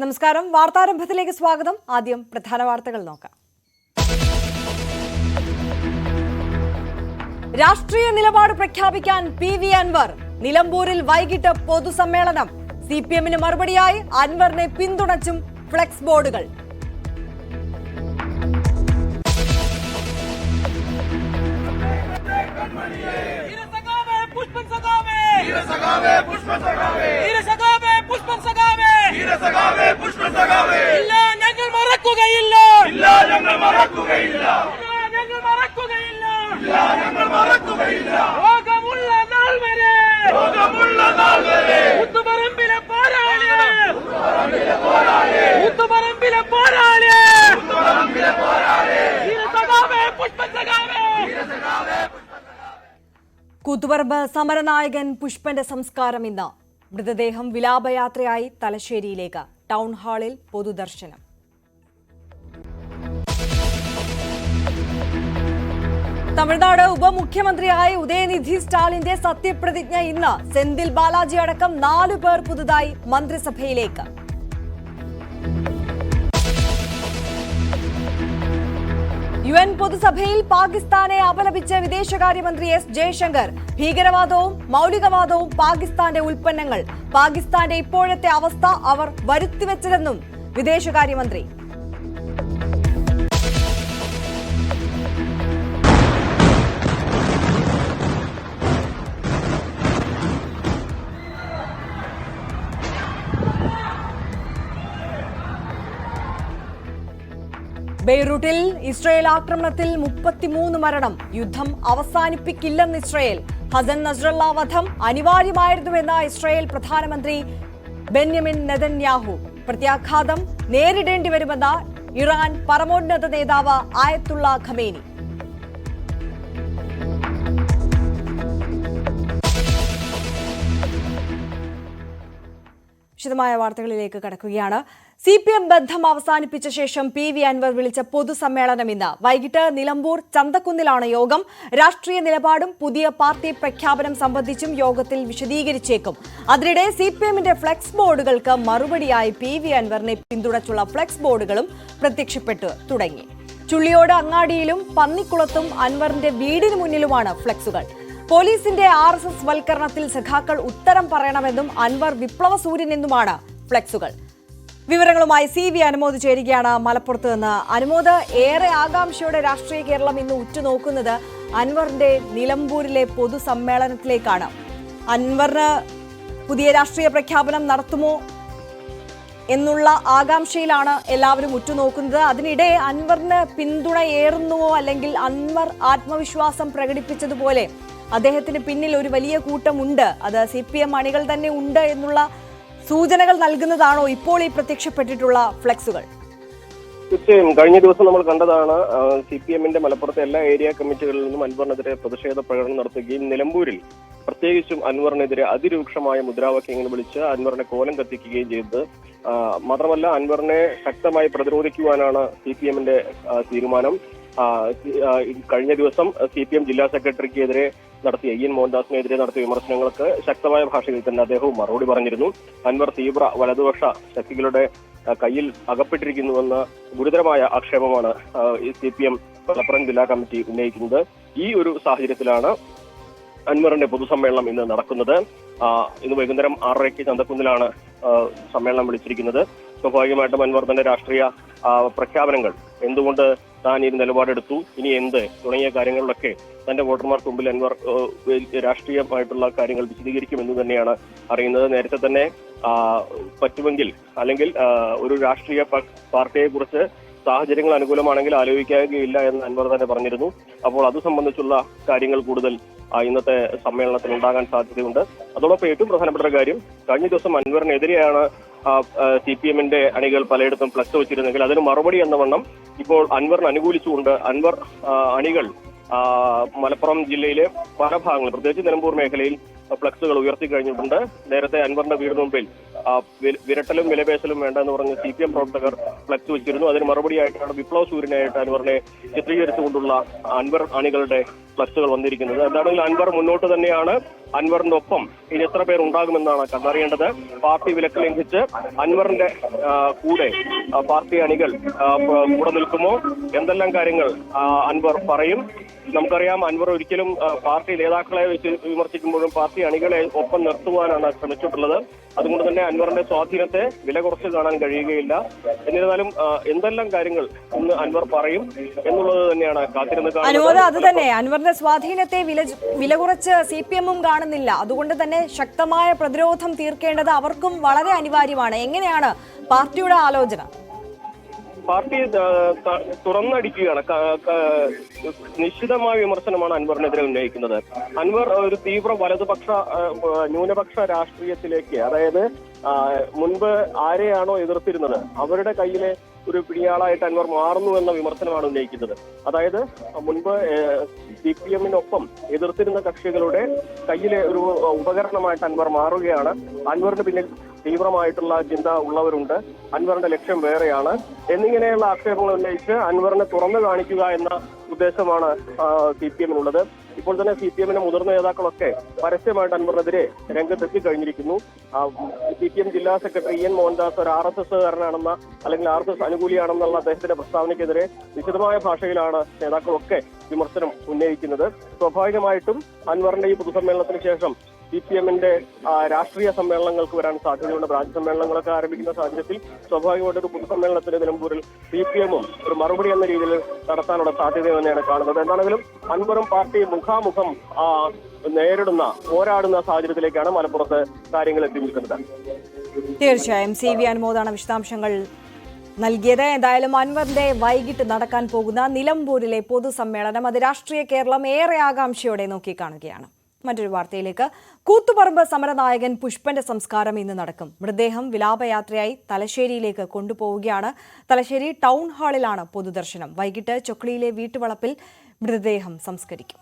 നമസ്കാരം. വാർത്താരംഭത്തിലേക്ക് സ്വാഗതം. ആദ്യം പ്രധാന വാർത്തകൾ നോക്കാം. രാഷ്ട്രീയ നിലപാട് പ്രഖ്യാപിക്കാൻ പി.വി. അൻവർ. നിലമ്പൂരിൽ വൈകിട്ട് പൊതുസമ്മേളനം. സിപിഎമ്മിന് മറുപടിയായി അൻവറിനെ പിന്തുണച്ചും ഫ്ലെക്സ് ബോർഡുകൾ. കൂത്തുപറമ്പ് സമരനായകൻ പുഷ്പന്റെ സംസ്കാരം ഇന്ന്. മൃതദേഹം വിലാപയാത്രയായി തലശ്ശേരിയിലേക്ക്. ടൗൺ ഹാളിൽ പൊതുദർശനം. തമിഴ്നാട് ഉപമുഖ്യമന്ത്രിയായ ഉദയനിധി സ്റ്റാലിന്റെ സത്യപ്രതിജ്ഞ ഇന്ന്. സെന്തിൽ ബാലാജി അടക്കം 4 പേർ പുതുതായി മന്ത്രിസഭയിലേക്ക്. UN പൊതുസഭയിൽ പാകിസ്ഥാനെ അപലപിച്ച് വിദേശകാര്യമന്ത്രി എസ് ജയശങ്കർ. ഭീകരവാദവും മൗലികവാദവും പാകിസ്ഥാന്റെ ഉൽപ്പന്നങ്ങൾ. പാകിസ്ഥാന്റെ ഇപ്പോഴത്തെ അവസ്ഥ അവർ വരുത്തിവെച്ചതെന്നും വിദേശകാര്യമന്ത്രി. ബെയ്റൂട്ടിൽ ഇസ്രയേൽ ആക്രമണത്തിൽ 33 മരണം. യുദ്ധം അവസാനിപ്പിക്കില്ലെന്ന് ഇസ്രയേൽ. ഹസൻ നസ്രള്ള വധം അനിവാര്യമായിരുന്നുവെന്ന ഇസ്രയേൽ പ്രധാനമന്ത്രി ബെന്യമിൻ നെതന്യാഹു. പ്രത്യാഘാതം നേരിടേണ്ടി വരുമെന്ന ഇറാൻ പരമോന്നത നേതാവ് ആയത്തുള്ള ഖമേനി. വിശദമായ വാർത്തകളിലേക്ക് കടക്കുകയാണ്. സിപിഎം ബന്ധം അവസാനിപ്പിച്ച ശേഷം പി.വി. അൻവർ വിളിച്ച പൊതുസമ്മേളനം ഇന്ന്. വൈകിട്ട് നിലമ്പൂർ ചന്തക്കുന്നിലാണ് യോഗം. രാഷ്ട്രീയ നിലപാടും പുതിയ പാർട്ടി പ്രഖ്യാപനം സംബന്ധിച്ചും യോഗത്തിൽ വിശദീകരിച്ചേക്കും. അതിനിടെ സിപിഎമ്മിന്റെ ഫ്ലെക്സ് ബോർഡുകൾക്ക് മറുപടിയായി പി.വി. അൻവറിനെ പിന്തുണച്ചുള്ള ഫ്ലെക്സ് ബോർഡുകളും പ്രത്യക്ഷപ്പെട്ടു തുടങ്ങി. ചുള്ളിയോട് അങ്ങാടിയിലും പന്നിക്കുളത്തും അൻവറിന്റെ വീടിന് മുന്നിലുമാണ് ഫ്ലെക്സുകൾ. പോലീസിന്റെ RSS വൽക്കരണത്തിൽ സഖാക്കൾ ഉത്തരം പറയണമെന്നും അൻവർ വിപ്ലവ സൂര്യനെന്നുമാണ് ഫ്ലെക്സുകൾ. വിവരങ്ങളുമായി CV അനുമോദ് ചേരുകയാണ് മലപ്പുറത്ത് നിന്ന്. അനുമോദ്, ഏറെ ആകാംക്ഷയോടെ രാഷ്ട്രീയ കേരളം ഇന്ന് ഉറ്റുനോക്കുന്നത് അൻവറിന്റെ നിലമ്പൂരിലെ പൊതുസമ്മേളനത്തിലേക്കാണ്. അൻവറിന് പുതിയ രാഷ്ട്രീയ പ്രഖ്യാപനം നടത്തുമോ എന്നുള്ള ആകാംക്ഷയിലാണ് എല്ലാവരും ഉറ്റുനോക്കുന്നത്. അതിനിടെ അൻവറിന് പിന്തുണ ഏറുന്നുവോ, അല്ലെങ്കിൽ അൻവർ ആത്മവിശ്വാസം പ്രകടിപ്പിച്ചതുപോലെ അദ്ദേഹത്തിന് പിന്നിൽ ഒരു വലിയ കൂട്ടമുണ്ട്, അത് CPM അണികൾ തന്നെ ഉണ്ട് എന്നുള്ള സൂചനകൾ നൽകുന്നതാണോ ഇപ്പോൾ ഈ പ്രത്യക്ഷപ്പെട്ടിട്ടുള്ള ഫ്ലെക്സുകൾ? തീർച്ചയായും കഴിഞ്ഞ ദിവസം നമ്മൾ കണ്ടതാണ് CPM-ന്റെ മലപ്പുറത്തെ എല്ലാ ഏരിയ കമ്മിറ്റികളിൽ നിന്നും അൻവറിനെതിരെ പ്രതിഷേധ പ്രകടനം നടത്തുകയും നിലമ്പൂരിൽ പ്രത്യേകിച്ചും അൻവറിനെതിരെ അതിരൂക്ഷമായ മുദ്രാവാക്യങ്ങൾ വിളിച്ച് അൻവറിനെ കോലം കത്തിക്കുകയും ചെയ്തത്. മാത്രമല്ല, അൻവറിനെ ശക്തമായി പ്രതിരോധിക്കുവാനാണ് CPM-ന്റെ തീരുമാനം. കഴിഞ്ഞ ദിവസം CPM ജില്ലാ സെക്രട്ടറിക്കെതിരെ നടത്തിയ EN മോഹൻദാസിനെതിരെ നടത്തിയ വിമർശനങ്ങൾക്ക് ശക്തമായ ഭാഷയിൽ തന്നെ അദ്ദേഹവും മറുപടി പറഞ്ഞിരുന്നു. അൻവർ തീവ്ര വലതുപക്ഷ ശക്തികളുടെ കയ്യിൽ അകപ്പെട്ടിരിക്കുന്നുവെന്ന ഗുരുതരമായ ആക്ഷേപമാണ് CPM മലപ്പുറം ജില്ലാ കമ്മിറ്റി ഉന്നയിക്കുന്നത്. ഈ ഒരു സാഹചര്യത്തിലാണ് അൻവറിന്റെ പൊതുസമ്മേളനം ഇന്ന് നടക്കുന്നത്. ഇന്ന് വൈകുന്നേരം 6:30 ചന്തക്കുന്നിലാണ് സമ്മേളനം വിളിച്ചിരിക്കുന്നത്. സ്വാഭാവികമായിട്ടും അൻവർ തന്റെ രാഷ്ട്രീയ പ്രഖ്യാപനങ്ങൾ, എന്തുകൊണ്ട് താൻ ഈ നിലപാടെടുത്തു, ഇനി എന്ത് തുടങ്ങിയ കാര്യങ്ങളിലൊക്കെ തന്റെ വോട്ടർമാർക്ക് മുമ്പിൽ അൻവർ രാഷ്ട്രീയമായിട്ടുള്ള കാര്യങ്ങൾ വിശദീകരിക്കുമെന്ന് തന്നെയാണ് അറിയുന്നത്. നേരത്തെ തന്നെ പറ്റുമെങ്കിൽ, അല്ലെങ്കിൽ ഒരു രാഷ്ട്രീയ പാർട്ടിയെ കുറിച്ച് സാഹചര്യങ്ങൾ അനുകൂലമാണെങ്കിൽ ആലോചിക്കുകയില്ല എന്ന് അൻവർ തന്നെ പറഞ്ഞിരുന്നു. അപ്പോൾ അത് സംബന്ധിച്ചുള്ള കാര്യങ്ങൾ കൂടുതൽ ഇന്നത്തെ സമ്മേളനത്തിൽ ഉണ്ടാകാൻ സാധ്യതയുണ്ട്. അതോടൊപ്പം ഏറ്റവും പ്രധാനപ്പെട്ട ഒരു കാര്യം, കഴിഞ്ഞ ദിവസം അൻവറിനെതിരെയാണ് CPM-ന്റെ അണികൾ പലയിടത്തും ഫ്ലക്സ് വെച്ചിരുന്നെങ്കിൽ അതിന് മറുപടി എന്ന വണ്ണം ഇപ്പോൾ അൻവറിന് അനുകൂലിച്ചുകൊണ്ട് അൻവർ അണികൾ മലപ്പുറം ജില്ലയിലെ പല ഭാഗങ്ങളിൽ, പ്രത്യേകിച്ച് നിലമ്പൂർ മേഖലയിൽ ഫ്ലക്സുകൾ ഉയർത്തി കഴിഞ്ഞിട്ടുണ്ട്. നേരത്തെ അൻവറിന്റെ വീടിന് മുമ്പിൽ വിരട്ടലും വിലപേശലും വേണ്ടെന്ന് പറഞ്ഞ് CPM പ്രവർത്തകർ ഫ്ലക്സ് വെച്ചിരുന്നു. അതിന് മറുപടിയായിട്ടാണ് വിപ്ലവ സൂര്യനായിട്ട് അൻവറിനെ ചിത്രീകരിച്ചുകൊണ്ടുള്ള അൻവർ അണികളുടെ ഫ്ലക്സുകൾ വന്നിരിക്കുന്നത്. എന്താണെങ്കിലും അൻവർ മുന്നോട്ട് തന്നെയാണ്. അൻവറിന്റെ ഒപ്പം ഇനി എത്ര പേർ ഉണ്ടാകുമെന്നാണ് കണ്ടറിയേണ്ടത്. പാർട്ടി വിലക്ക് ലംഘിച്ച് അൻവറിന്റെ കൂടെ പാർട്ടി അണികൾ കൂടെ നിൽക്കുമോ, എന്തെല്ലാം കാര്യങ്ങൾ അൻവർ പറയും. നമുക്കറിയാം, അൻവർ ഒരിക്കലും പാർട്ടി നേതാക്കളെ വെച്ച് വിമർശിക്കുമ്പോഴും പാർട്ടി അണികളെ ഒപ്പം നിർത്തുവാനാണ് ശ്രമിച്ചിട്ടുള്ളത്. അതുകൊണ്ട് തന്നെ അൻവറിന്റെ സ്വാധീനത്തെ വില കുറച്ച് കാണാൻ കഴിയുകയില്ല. എന്നിരുന്നാലും എന്തെല്ലാം കാര്യങ്ങൾ ഇന്ന് അൻവർ പറയും എന്നുള്ളത് തന്നെയാണ് കാത്തിരുന്ന് കാണുന്നത്. അത് തന്നെ, അൻവറിന്റെ സ്വാധീനത്തെ വില കുറച്ച് CPM-ഉം കാണുന്നില്ല. അതുകൊണ്ട് തന്നെ ശക്തമായ പ്രതിരോധം തീർക്കേണ്ടത് അവർക്കും വളരെ അനിവാര്യമാണ്. എങ്ങനെയാണ് പാർട്ടിയുടെ ആലോചന? പാർട്ടി തുറന്നടിക്കുകയാണ്. നിശ്ചിതമായ വിമർശനമാണ് അൻവറിനെതിരെ ഉന്നയിക്കുന്നത്. അൻവർ ഒരു തീവ്ര വലതുപക്ഷ ന്യൂനപക്ഷ രാഷ്ട്രീയത്തിലേക്ക്, അതായത് മുൻപ് ആരെയാണോ എതിർത്തിരുന്നത് അവരുടെ കയ്യിലെ ഒരു പിടിയാളായിട്ട് അൻവർ മാറുന്നു എന്ന വിമർശനമാണ് ഉന്നയിക്കുന്നത്. അതായത് മുൻപ് CPM-നൊപ്പം എതിർത്തിരുന്ന കക്ഷികളുടെ കയ്യിലെ ഒരു ഉപകരണമായിട്ട് അൻവർ മാറുകയാണ്. അൻവറിന് പിന്നിൽ തീവ്രമായിട്ടുള്ള ചിന്ത ഉള്ളവരുണ്ട്, അൻവറിന്റെ ലക്ഷ്യം വേറെയാണ് എന്നിങ്ങനെയുള്ള ആക്ഷേപങ്ങൾ ഉന്നയിച്ച് അൻവറിനെ തുറന്നു കാണിക്കുക എന്ന ഉദ്ദേശമാണ് CPM-നുള്ളത്. ഇപ്പോൾ തന്നെ CPM-ന്റെ മുതിർന്ന നേതാക്കളൊക്കെ പരസ്യമായിട്ട് അൻവറിനെതിരെ രംഗത്തെത്തി കഴിഞ്ഞിരിക്കുന്നു. CPM ജില്ലാ സെക്രട്ടറി EN മോഹൻദാസ് ഒരു RSS-കാരനാണെന്ന അല്ലെങ്കിൽ RSS അനുകൂലിയാണെന്നുള്ള അദ്ദേഹത്തിന്റെ പ്രസ്താവനയ്ക്കെതിരെ വിശദമായ ഭാഷയിലാണ് നേതാക്കളൊക്കെ വിമർശനം ഉന്നയിക്കുന്നത്. സ്വാഭാവികമായിട്ടും അൻവറിന്റെ ഈ പൊതുസമ്മേളനത്തിന് ശേഷം CPM-ന്റെ രാഷ്ട്രീയ സമ്മേളനങ്ങൾക്ക് വരാൻ സാധ്യതയുണ്ട്. ബ്രാഞ്ച് സമ്മേളനങ്ങളൊക്കെ ആരംഭിക്കുന്ന സാഹചര്യത്തിൽ സ്വാഭാവികമായിട്ട് ഒരു പൊതുസമ്മേളനത്തിന് നിലമ്പൂരിൽ CPM-ഉം ഒരു മറുപടി എന്ന രീതിയിൽ നടത്താനുള്ള സാധ്യത തന്നെയാണ് കാണുന്നത്. എന്താണെങ്കിലും അൻവറും പാർട്ടി മുഖാമുഖം പോരാടുന്ന സാഹചര്യത്തിലേക്കാണ് മലപ്പുറത്ത് കാര്യങ്ങൾ എത്തി നിൽക്കുന്നത്. തീർച്ചയായും CV അനുമോദാണ് വിശദാംശങ്ങൾ നൽകിയത്. എന്തായാലും അൻവറിന്റെ വൈകിട്ട് നടക്കാൻ പോകുന്ന നിലമ്പൂരിലെ പൊതുസമ്മേളനം അത് രാഷ്ട്രീയ കേരളം ഏറെ ആകാംക്ഷയോടെ നോക്കിക്കാണുകയാണ്. മറ്റൊരു വാർത്തയിലേക്ക്. കൂത്തുപറമ്പ് സമരനായകൻ പുഷ്പന്റെ സംസ്കാരം ഇന്ന് നടക്കും. മൃതദേഹം വിലാപയാത്രയായി തലശ്ശേരിയിലേക്ക് കൊണ്ടുപോവുകയാണ്. തലശ്ശേരി ടൗൺ ഹാളിലാണ് പൊതുദർശനം. വൈകിട്ട് ചൊക്ലിയിലെ വീട്ടുവളപ്പിൽ മൃതദേഹം സംസ്കരിക്കും.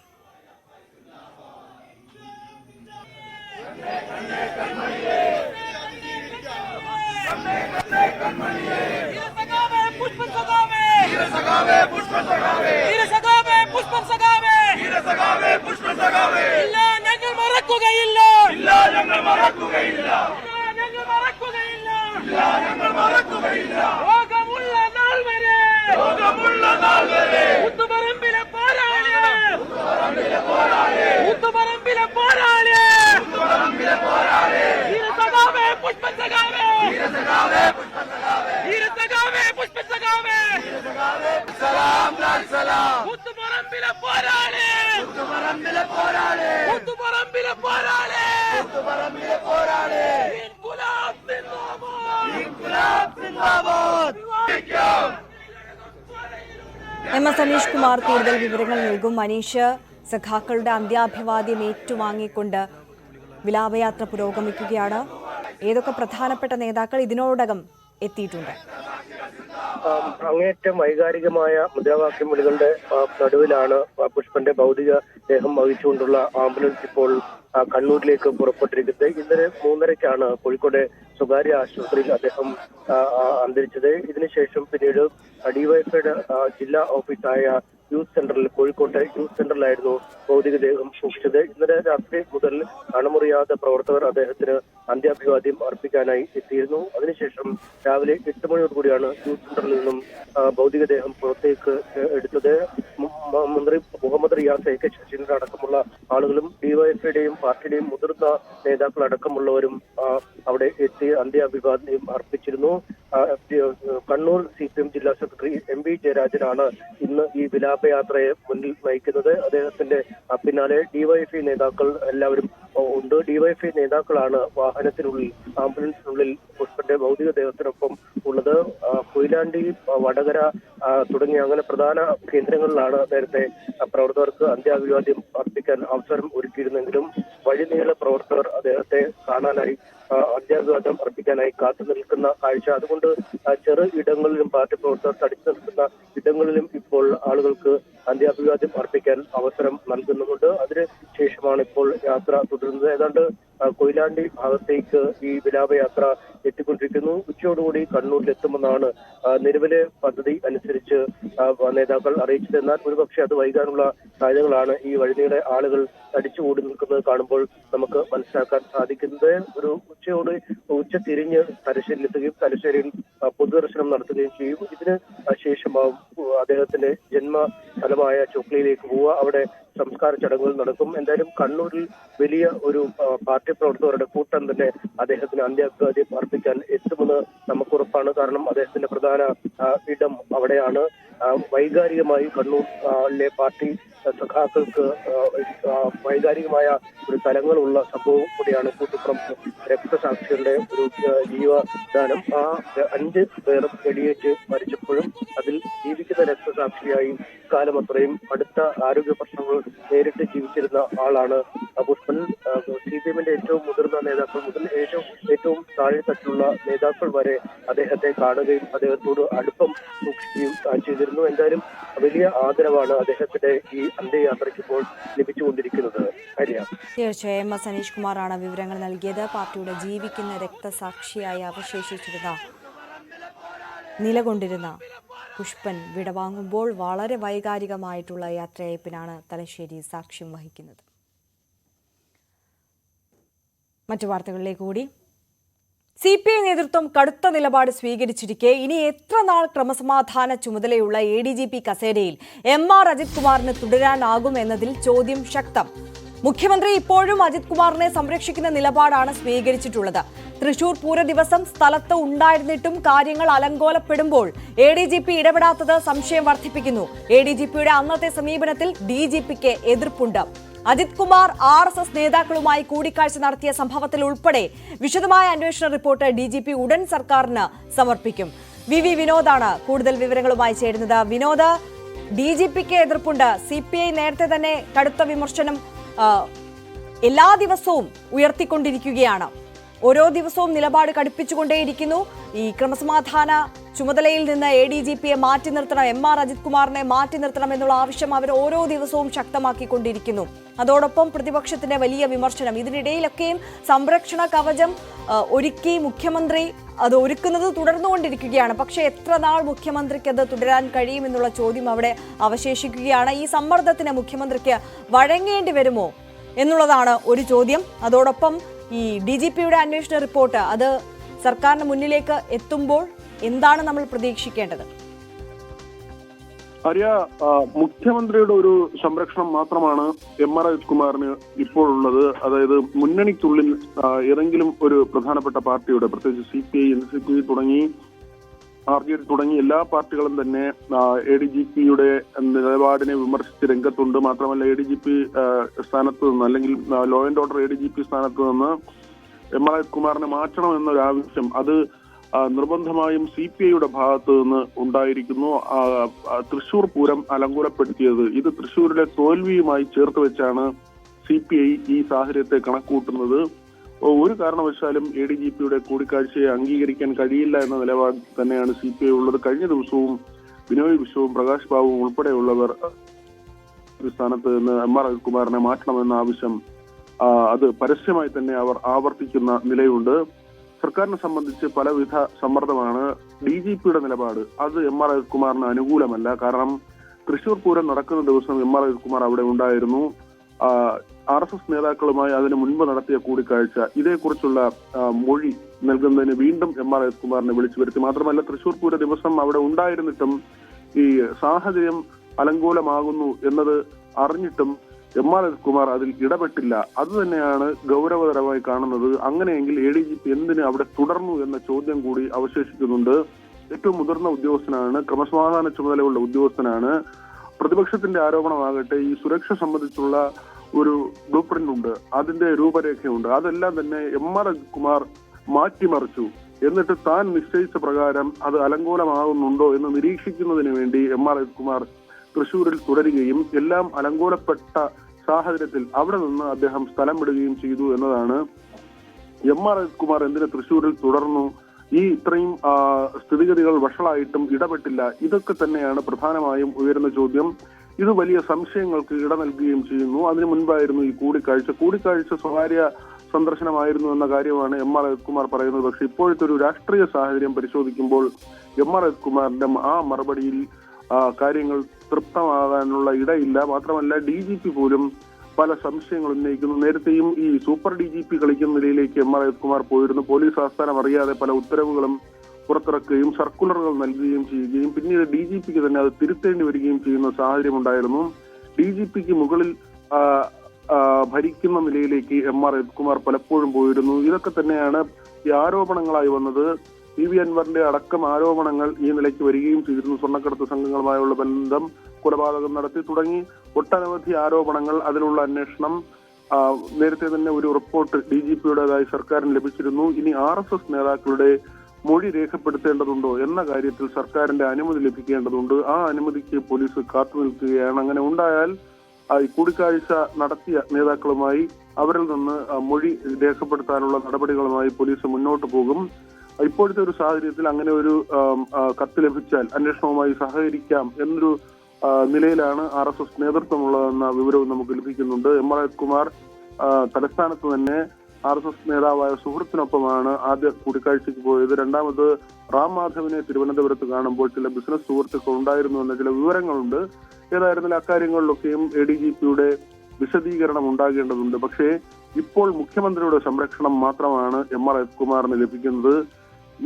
MS അനീഷ് കുമാർ കൂടുതൽ വിവരങ്ങൾ നൽകും. മനീഷ്, സഖാക്കളുടെ അന്ത്യാഭിവാദ്യം ഏറ്റുവാങ്ങിക്കൊണ്ട് വിലാപയാത്ര പുരോഗമിക്കുകയാണ്. ഏതൊക്കെ പ്രധാനപ്പെട്ട നേതാക്കൾ ഇതിനോടകം എത്തിയിട്ടുണ്ട്? അങ്ങേറ്റം വൈകാരികമായ മുദ്രാവാക്യം വിളികളുടെ നടുവിലാണ് പുഷ്പന്റെ ഭൗതിക ദേഹം വഹിച്ചുകൊണ്ടുള്ള ആംബുലൻസ് ഇപ്പോൾ കണ്ണൂരിലേക്ക് പുറപ്പെട്ടിരിക്കുന്നത്. ഇന്നലെ 3:30-ക്കാണ് കോഴിക്കോട് സ്വകാര്യ ആശുപത്രിയിൽ അദ്ദേഹം അന്തരിച്ചത്. ഇതിനുശേഷം പിന്നീട് ഡിവൈഎഫ്ഐയുടെ ജില്ലാ ഓഫീസായ യൂത്ത് സെന്ററിൽ, കോഴിക്കോട്ടെ യൂത്ത് സെന്ററിലായിരുന്നു ഭൗതികദേഹം സൂക്ഷിച്ചത്. ഇന്നലെ രാത്രി മുതൽ അണമുറിയാതെ പ്രവർത്തകർ അദ്ദേഹത്തിന് അന്ത്യാഭിവാദ്യം അർപ്പിക്കാനായി എത്തിയിരുന്നു. അതിനുശേഷം രാവിലെ 8 മണിയോടുകൂടിയാണ് യൂത്ത് സെന്ററിൽ നിന്നും ഭൗതികദേഹം പുറത്തേക്ക് എടുത്തത്. മന്ത്രി മുഹമ്മദ് റിയാസ്, AK ശശീന്ദ്രൻ അടക്കമുള്ള ആളുകളും ഡിവൈഎഫ്ഐയുടെയും പാർട്ടിയുടെയും മുതിർന്ന നേതാക്കൾ അടക്കമുള്ളവരും അവിടെ എത്തി അന്ത്യാഭിവാദ്യം അർപ്പിച്ചിരുന്നു. കണ്ണൂർ CPM ജില്ലാ സെക്രട്ടറി MV ജയരാജനാണ് ഇന്ന് ഈ വിലാപയാത്രയെ മുന്നിൽ നയിക്കുന്നത്. അദ്ദേഹത്തിന്റെ പിന്നാലെ ഡിവൈഎഫ്ഐ നേതാക്കൾ എല്ലാവരും ഉണ്ട്. ഡിവൈഎഫ്ഐ നേതാക്കളാണ് വാഹനത്തിനുള്ളിൽ, ആംബുലൻസിനുള്ളിൽ പുഷ്പന്റെ ഭൗതികദേഹത്തിനൊപ്പം ഉള്ളത്. കൊയിലാണ്ടി, വടകര തുടങ്ങിയ അങ്ങനെ പ്രധാന കേന്ദ്രങ്ങളിലാണ് നേരത്തെ പ്രവർത്തകർക്ക് അന്ത്യാഭിവാദ്യം അർപ്പിക്കാൻ അവസരം ഒരുക്കിയിരുന്നെങ്കിലും വഴിനീള പ്രവർത്തകർ അദ്ദേഹത്തെ കാണാനായി അന്ത്യാഭിവാദ്യം അർപ്പിക്കാനായി കാത്തു നിൽക്കുന്ന കാഴ്ച. അതുകൊണ്ട് ചെറു ഇടങ്ങളിലും പാർട്ടി പ്രവർത്തകർ തടിച്ചു നിൽക്കുന്ന ഇടങ്ങളിലും ഇപ്പോൾ ആളുകൾക്ക് അന്ത്യാഭിവാദ്യം അർപ്പിക്കാൻ അവസരം നൽകുന്നുമുണ്ട്. അതിന് ശേഷമാണ് ഇപ്പോൾ യാത്ര തുടരുന്നത്. ഏതാണ്ട് കൊയിലാണ്ടി ഭാഗത്തേക്ക് ഈ വിലാപയാത്ര എത്തിക്കൊണ്ടിരിക്കുന്നു. ഉച്ചയോടുകൂടി കണ്ണൂരിലെത്തുമെന്നാണ് നിലവിലെ പദ്ധതി അനുസരിച്ച് നേതാക്കൾ അറിയിച്ചത്. എന്നാൽ ഒരുപക്ഷെ അത് വൈകാനുള്ള സാധ്യതകളാണ് ഈ വഴിനീളെ ആളുകൾ അടിച്ചുകൂടി നിൽക്കുന്നത് കാണുമ്പോൾ നമുക്ക് മനസ്സിലാക്കാൻ സാധിക്കുന്നത്. ഒരു ഉച്ച തിരിഞ്ഞ് തലശ്ശേരിയിലെത്തുകയും തലശ്ശേരിയിൽ പൊതുദർശനം നടത്തുകയും ചെയ്യും. ഇതിന് ശേഷമാവും അദ്ദേഹത്തിന്റെ ജന്മസ്ഥലമായ ചൊക്ലിയിലേക്ക് പോവുക. അവിടെ സംസ്കാര ചടങ്ങുകൾ നടക്കും. എന്തായാലും കണ്ണൂരിൽ വലിയ ഒരു പാർട്ടി പ്രവർത്തകരുടെ കൂട്ടം തന്നെ അദ്ദേഹത്തിന് അന്ത്യാഭിവാദ്യം അർപ്പിക്കാൻ എത്തുമെന്ന് നമുക്ക് ഉറപ്പാണ്. കാരണം അദ്ദേഹത്തിന്റെ പ്രധാന ഇടം അവിടെയാണ്. വൈകാരികമായി കണ്ണൂരിലെ പാർട്ടി സഖാക്കൾക്ക് വൈകാരികമായ ഒരു തലങ്ങളുള്ള സംഭവം കൂടിയാണ് കൂത്തുപുറം രക്തസാക്ഷികളുടെ ഒരു ജീവദാനം. 5 പേർ വെടിയേറ്റ് മരിച്ചപ്പോഴും അതിൽ ജീവിക്കുന്ന രക്തസാക്ഷിയായി കാലം അത്രയും അടുത്ത ആരോഗ്യ പ്രശ്നങ്ങൾ നേരിട്ട് ജീവിച്ചിരുന്ന ആളാണ് പുഷ്പൻ. CPM-ന്റെ ഏറ്റവും മുതിർന്ന നേതാക്കൾ മുതൽ ഏറ്റവും താഴെത്തട്ടിലുള്ള നേതാക്കൾ വരെ അദ്ദേഹത്തെ കാണുകയും അദ്ദേഹത്തോട് അടുപ്പം സൂക്ഷിക്കുകയും ചെയ്തിരുന്നു. എന്തായാലും വലിയ ആദരവാണ് അദ്ദേഹത്തിന്റെ ഈ അന്ത്യയാത്രയ്ക്ക് ഇപ്പോൾ ലഭിച്ചുകൊണ്ടിരിക്കുന്നത്. തീർച്ചയായും സനീഷ് കുമാറാണ് വിവരങ്ങൾ നൽകിയത്. പാർട്ടിയുടെ ജീവിക്കുന്ന രക്തസാക്ഷിയായി അവശേഷിച്ചിരുന്ന നിലകൊണ്ടിരുന്ന പുഷ്പൻ വിടവാങ്ങുമ്പോൾ വളരെ വൈകാരികമായിട്ടുള്ള യാത്രയയപ്പിനാണ് തലശ്ശേരി സാക്ഷ്യം വഹിക്കുന്നത്. മറ്റു വാർത്തകളിലേക്ക് കൂടി. CPI നേതൃത്വം കടുത്ത നിലപാട് സ്വീകരിച്ചിരിക്കെ ഇനി എത്ര നാൾ ക്രമസമാധാന ചുമതലയുള്ള ADGP കസേരയിൽ MR അജിത് കുമാറിന് തുടരാനാകും എന്നതിൽ ചോദ്യം ശക്തം. മുഖ്യമന്ത്രി ഇപ്പോഴും അജിത് കുമാറിനെ സംരക്ഷിക്കുന്ന നിലപാടാണ് സ്വീകരിച്ചിട്ടുള്ളത്. തൃശൂർ പൂര ദിവസം സ്ഥലത്ത് ഉണ്ടായിരുന്നിട്ടും കാര്യങ്ങൾ അലങ്കോലപ്പെടുമ്പോൾ ADGP ഇടപെടാത്തത് സംശയം വർദ്ധിപ്പിക്കുന്നു. ADGPയുടെ അന്നത്തെ സമീപനത്തിൽ DGPക്ക് എതിർപ്പുണ്ട്. അജിത് കുമാർ RSS നേതാക്കളുമായി കൂടിക്കാഴ്ച നടത്തിയ സംഭവത്തിൽ ഉൾപ്പെടെ വിശദമായ അന്വേഷണ റിപ്പോർട്ട് DGP ഉടൻ സർക്കാരിന് സമർപ്പിക്കും. VV വിനോദാണ് കൂടുതൽ വിവരങ്ങളുമായി ചേരുന്നത്. വിനോദ്, DGPക്ക് എതിർപ്പുണ്ട്. CPI നേരത്തെ തന്നെ കടുത്ത വിമർശനം എല്ലാ ദിവസവും ഉയർത്തിക്കൊണ്ടിരിക്കുകയാണ്. ഓരോ ദിവസവും നിലപാട് കടുപ്പിച്ചുകൊണ്ടേയിരിക്കുന്നു. ഈ ക്രമസമാധാന ചുമതലയിൽ നിന്ന് ADGPയെ മാറ്റി നിർത്തണം, MR അജിത് കുമാറിനെ മാറ്റി നിർത്തണം എന്നുള്ള ആവശ്യം അവർ ഓരോ ദിവസവും ശക്തമാക്കിക്കൊണ്ടിരിക്കുന്നു. അതോടൊപ്പം പ്രതിപക്ഷത്തിന്റെ വലിയ വിമർശനം. ഇതിനിടയിലൊക്കെയും സംരക്ഷണ കവചം ഒരുക്കി മുഖ്യമന്ത്രി അത് ഒരുക്കുന്നത് തുടർന്നുകൊണ്ടിരിക്കുകയാണ്. പക്ഷേ എത്ര നാൾ മുഖ്യമന്ത്രിക്ക് അത് തുടരാൻ കഴിയുമെന്നുള്ള ചോദ്യം അവിടെ അവശേഷിക്കുകയാണ്. ഈ സമ്മർദ്ദത്തിന് മുഖ്യമന്ത്രിക്ക് വഴങ്ങേണ്ടി വരുമോ എന്നുള്ളതാണ് ഒരു ചോദ്യം. അതോടൊപ്പം ഈ DGPയുടെ അന്വേഷണ റിപ്പോർട്ട് അത് സർക്കാരിന് മുന്നിലേക്ക് എത്തുമ്പോൾ എന്താണ് നമ്മൾ പ്രതീക്ഷിക്കേണ്ടത്? മുഖ്യമന്ത്രിയുടെ ഒരു സംരക്ഷണം മാത്രമാണ് MR അജിത് കുമാറിന് ഇപ്പോഴുള്ളത്. അതായത് മുന്നണിക്കുള്ളിൽ ഏതെങ്കിലും ഒരു പ്രധാനപ്പെട്ട പാർട്ടിയുടെ, പ്രത്യേകിച്ച് CPI, NCP തുടങ്ങി RJD തുടങ്ങി എല്ലാ പാർട്ടികളും തന്നെ ADGPയുടെ നിലപാടിനെ വിമർശിച്ച് രംഗത്തുണ്ട്. മാത്രമല്ല ADGP സ്ഥാനത്ത് നിന്ന്, അല്ലെങ്കിൽ ലോ ആൻഡ് ഓർഡർ ADGP സ്ഥാനത്ത് നിന്ന് MR അജിത് കുമാറിനെ മാറ്റണം എന്നൊരു ആവശ്യം അത് നിർബന്ധമായും CPIയുടെ ഭാഗത്ത് നിന്ന് ഉണ്ടായിരിക്കുന്നു. തൃശൂർ പൂരം അലങ്കോലപ്പെടുത്തിയത്, ഇത് തൃശൂരിലെ തോൽവിയുമായി ചേർത്ത് വെച്ചാണ് CPI ഈ സാഹചര്യത്തെ കണക്കൂട്ടുന്നത്. ഒരു കാരണവശാലും ADGPയുടെ കൂടിക്കാഴ്ചയെ അംഗീകരിക്കാൻ കഴിയില്ല എന്ന നിലപാട് തന്നെയാണ് CPI ഉള്ളത്. കഴിഞ്ഞ ദിവസവും ബിനോയ് വിശ്വവും പ്രകാശ് ബാബുവും ഉൾപ്പെടെയുള്ളവർ സ്ഥാനത്ത് നിന്ന് MR അജിത് കുമാറിനെ മാറ്റണമെന്ന ആവശ്യം അത് പരസ്യമായി തന്നെ അവർ ആവർത്തിക്കുന്ന നിലയുണ്ട്. സർക്കാരിനെ സംബന്ധിച്ച് പലവിധ സമ്മർദ്ദമാണ്. DGPയുടെ നിലപാട് അത് MR അജിത് കുമാറിന് അനുകൂലമല്ല. കാരണം തൃശൂർ പൂരം നടക്കുന്ന ദിവസം MR അജിത് കുമാർ അവിടെ ഉണ്ടായിരുന്നു. RSS നേതാക്കളുമായി അതിന് മുൻപ് നടത്തിയ കൂടിക്കാഴ്ച, ഇതേക്കുറിച്ചുള്ള മൊഴി നൽകുന്നതിന് വീണ്ടും MR അജിത് കുമാറിനെ വിളിച്ചു വരുത്തി. മാത്രമല്ല തൃശൂർ പൂര ദിവസം അവിടെ ഉണ്ടായിരുന്നിട്ടും ഈ സാഹചര്യം അലങ്കോലമാകുന്നു എന്നത് അറിഞ്ഞിട്ടും MR അജിത് കുമാർ അതിൽ ഇടപെട്ടില്ല. അത് തന്നെയാണ് ഗൗരവതരമായി കാണുന്നത്. അങ്ങനെയെങ്കിൽ ADGP എന്തിന് അവിടെ തുടർന്നു എന്ന ചോദ്യം കൂടി അവശേഷിക്കുന്നുണ്ട്. ഏറ്റവും മുതിർന്ന ഉദ്യോഗസ്ഥനാണ്, ക്രമസമാധാന ചുമതലയുള്ള ഉദ്യോഗസ്ഥനാണ്. പ്രതിപക്ഷത്തിന്റെ ആരോപണമാകട്ടെ ഈ സുരക്ഷ സംബന്ധിച്ചുള്ള ഒരു ബ്ലൂ പ്രിന്റ് ഉണ്ട്, അതിന്റെ രൂപരേഖയുണ്ട്. അതെല്ലാം തന്നെ MR അജിത് കുമാർ മാറ്റിമറിച്ചു. എന്നിട്ട് താൻ നിശ്ചയിച്ച പ്രകാരം അത് അലങ്കോലമാകുന്നുണ്ടോ എന്ന് നിരീക്ഷിക്കുന്നതിന് വേണ്ടി MR അജിത് കുമാർ തൃശൂരിൽ തുടരുകയും എല്ലാം അലങ്കോലപ്പെട്ട സാഹചര്യത്തിൽ അവിടെ നിന്ന് അദ്ദേഹം സ്ഥലം വിടുകയും ചെയ്തു എന്നതാണ്. MR അജിത് കുമാർ എന്തിന് തൃശൂരിൽ തുടർന്നു, ഈ ഇത്രയും സ്ഥിതിഗതികൾ വഷളായിട്ടും ഇടപെട്ടില്ല, ഇതൊക്കെ തന്നെയാണ് പ്രധാനമായും ഉയരുന്ന ചോദ്യം. ഇത് വലിയ സംശയങ്ങൾക്ക് ഇട നൽകുകയും ചെയ്യുന്നു. അതിനു മുൻപായിരുന്നു ഈ കൂടിക്കാഴ്ച സ്വകാര്യ സന്ദർശനമായിരുന്നു എന്ന കാര്യമാണ് എം.ആർ. അജിത് പറയുന്നത്. പക്ഷെ ഇപ്പോഴത്തെ ഒരു രാഷ്ട്രീയ സാഹചര്യം പരിശോധിക്കുമ്പോൾ എം.ആർ. അജിത് ആ മറുപടിയിൽ കാര്യങ്ങൾ തൃപ്തമാകാനുള്ള ഇടയില്ല. മാത്രമല്ല DGP പോലും പല സംശയങ്ങൾ ഉന്നയിക്കുന്നു. നേരത്തെയും ഈ സൂപ്പർ DGP കളിക്കുന്ന നിലയിലേക്ക് എം.ആർ. അജിത് പോയിരുന്നു. പോലീസ് ആസ്ഥാനം അറിയാതെ പല ഉത്തരവുകളും പുറത്തിറക്കുകയും സർക്കുലറുകൾ നൽകുകയും ചെയ്യുകയും പിന്നീട് DGPക്ക് തന്നെ അത് തിരുത്തേണ്ടി വരികയും ചെയ്യുന്ന സാഹചര്യം ഉണ്ടായിരുന്നു. DGPക്ക് മുകളിൽ ഭരിക്കുന്ന നിലയിലേക്ക് എം.ആർ. അജിത് പലപ്പോഴും പോയിരുന്നു. ഇതൊക്കെ തന്നെയാണ് ഈ ആരോപണങ്ങളായി വന്നത്. PV അൻവറിന്റെ അടക്കം ആരോപണങ്ങൾ ഈ നിലയ്ക്ക് വരികയും ചെയ്തിരുന്നു. സ്വർണ്ണക്കടത്ത് സംഘങ്ങളുമായുള്ള ബന്ധം, കൊലപാതകം നടത്തി തുടങ്ങി ഒട്ടനവധി ആരോപണങ്ങൾ, അതിലുള്ള അന്വേഷണം. നേരത്തെ തന്നെ ഒരു റിപ്പോർട്ട് DGPയുടേതായി സർക്കാരിന് ലഭിച്ചിരുന്നു. ഇനി RSS നേതാക്കളുടെ മൊഴി രേഖപ്പെടുത്തേണ്ടതുണ്ടോ എന്ന കാര്യത്തിൽ സർക്കാരിന്റെ അനുമതി ലഭിക്കേണ്ടതുണ്ട്. ആ അനുമതിക്ക് പോലീസ് കാത്തു നിൽക്കുകയാണ്. അങ്ങനെ ഉണ്ടായാൽ കൂടിക്കാഴ്ച നടത്തിയ നേതാക്കളുമായി അവരിൽ നിന്ന് മൊഴി രേഖപ്പെടുത്താനുള്ള നടപടികളുമായി പോലീസ് മുന്നോട്ട് പോകും. ഇപ്പോഴത്തെ ഒരു സാഹചര്യത്തിൽ അങ്ങനെ ഒരു കത്ത് ലഭിച്ചാൽ അന്വേഷണവുമായി സഹകരിക്കാം എന്നൊരു നിലയിലാണ് RSS നേതൃത്വമുള്ളതെന്ന വിവരവും നമുക്ക് ലഭിക്കുന്നുണ്ട്. എം.ആർ. അജിത് തലസ്ഥാനത്ത് തന്നെ RSS നേതാവായ സുഹൃത്തിനൊപ്പമാണ് ആദ്യ കൂടിക്കാഴ്ചയ്ക്ക് പോയത്. രണ്ടാമത് റാം മാധവിനെ തിരുവനന്തപുരത്ത് കാണുമ്പോൾ ചില ബിസിനസ് സുഹൃത്തുക്കൾ ഉണ്ടായിരുന്നു എന്ന ചില വിവരങ്ങളുണ്ട്. ഏതായിരുന്നാലും അക്കാര്യങ്ങളിലൊക്കെയും ADGPയുടെ വിശദീകരണം ഉണ്ടാകേണ്ടതുണ്ട്. പക്ഷേ ഇപ്പോൾ മുഖ്യമന്ത്രിയുടെ സംരക്ഷണം മാത്രമാണ് എം.ആർ. അജിത് ലഭിക്കുന്നത്.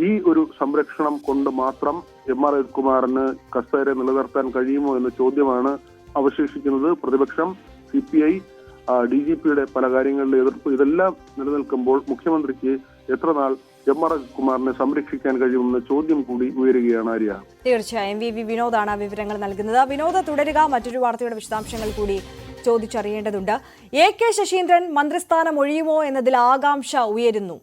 ഈ ഒരു സംരക്ഷണം കൊണ്ട് മാത്രം എം.ആർ. അജിത് കസേര നിലനിർത്താൻ കഴിയുമോ എന്ന ചോദ്യമാണ് അവശേഷിക്കുന്നത്. പ്രതിപക്ഷം, CPI, DGPയുടെ പല കാര്യങ്ങളിലെ എതിർപ്പ്, ഇതെല്ലാം നിലനിൽക്കുമ്പോൾ മുഖ്യമന്ത്രിക്ക് എത്ര നാൾ എം.ആർ. അജിത് സംരക്ഷിക്കാൻ കഴിയുമെന്ന ചോദ്യം കൂടി ഉയരുകയാണ്. ആര്യ, തീർച്ചയായും VV വിനോദാണ് വിവരങ്ങൾ നൽകുന്നത്. വിനോദ് തുടരുക. മറ്റൊരു വാർത്തയുടെ വിശദാംശങ്ങൾ കൂടി ചോദിച്ചറിയേണ്ടതുണ്ട്. AK ശശീന്ദ്രൻ മന്ത്രിസ്ഥാനം ഒഴിയുമോ എന്നതിൽ ആകാംക്ഷ ഉയരുന്നു.